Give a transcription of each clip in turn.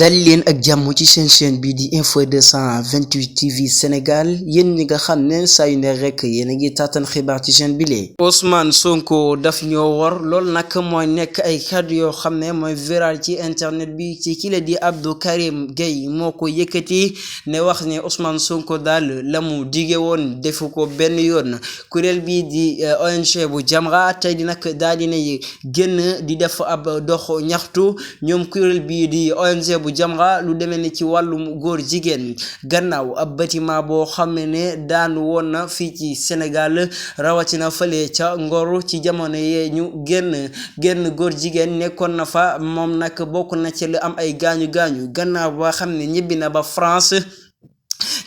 dal leen ak jàmm ci seen chaîne bi di info 228 TV Sénégal yéen ñi nga xam ne saa yu ne rek yéen a ngi tàttan xibaar ci chaîne bi lee Ousmane Sonko daf ñoo war loolu nag mooy nekk ay kàddu yoo xam ne mooy viral ci internet bi ci kile di Abdou Karim Gueye moo ko yëkkati ne wax ne Ousmane Sonko daal la mu dige woon defu ko benn yoon kuréel bi di ONG bu Jamra tey di nag daal di ne génn di def ab dox ñaxtu ñoom kuréel bi di ONG bu Jamra lu demee ni ci wàllum góor jigéen gannaaw ab bâtiment boo xam ne daanu woon na fii ci Sénégal rawatina fële ca Ngor ci jamono yee ñu génn góor jigéen nekkoon na fa moom nag bokk na ci lu am ay gaañu gannaaw ba xam ne ñibbi na ba France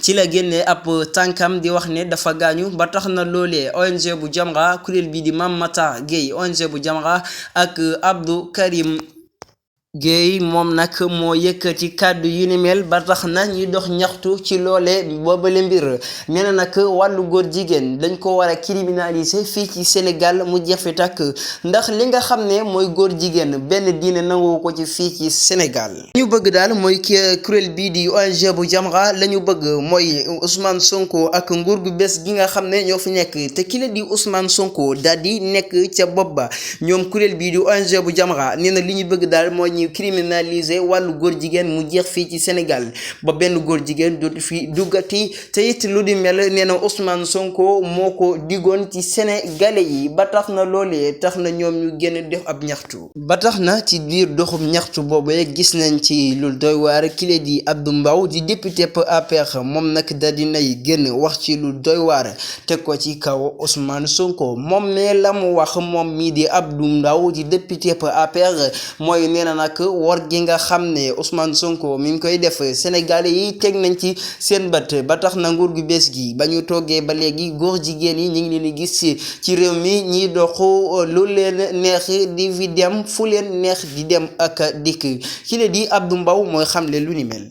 ci la génne ab tànkam di wax ne dafa gaañu ba tax na loolee ONG bu Jamra kuréel bi di Mame Matar Gueye ONG bu Jamra ak Abdou Karim Gueye moom nag moo yëkkati kàddu yu ni mel ba tax na ñuy dox ñaxtu ci loole boobale mbir nee na nag wàllu góor jigéen dañ ko war a criminaliser fii ci Sénégal mu jafe takk ndax li nga xam ne mooy góor jigéen benn diine nangu ko ci fii ci Sénégal. ñu bëgg daal mooy kuréel bii di ONG bu Jamra la ñu bëgg mooy Ousmane Sonko ak nguur gu bees gi nga xam ne ñoo fi nekk te ki la di Ousmane Sonko daal di nekk ca bopp ba ñoom kuréel bii di ONG bu Jamra nee na li ñu bëgg daal mooy criminaliser wàllu góor jigéen mu jeex fii ci Sénégal ba benn góor jigéen dootu fi duggati te it lu di mel nee na Ousmane Sonko moo ko digoon ci Sénégalais yi ba tax na loolee tax na ñoom ñu génn def ab ñaxtu ba tax na ci biir doxum ñaxtu boobee gis nañ ci lu doy waar kile di Abdou Mbow di député APR moom nag da dinay génn wax ci lu doy waar teg ko ci kaw Ousmane Sonko moom ne la mu wax moom mii di Abdou Mbow di député APR mooy nee na nag war gi nga xam ne Ousmane Sonko mi ngi koy def Sénégalais yi teg nañ ci seen bët ba tax na nguur gu bees gi ba ñu toggee ba léegi góor jigéen yi ñu ngi leen di gis ci réew mi ñiy doxu lu leen neex di fi dem fu leen neex di dem ak dikk ki la di Abdou Mbow mooy xamle lu ni mel.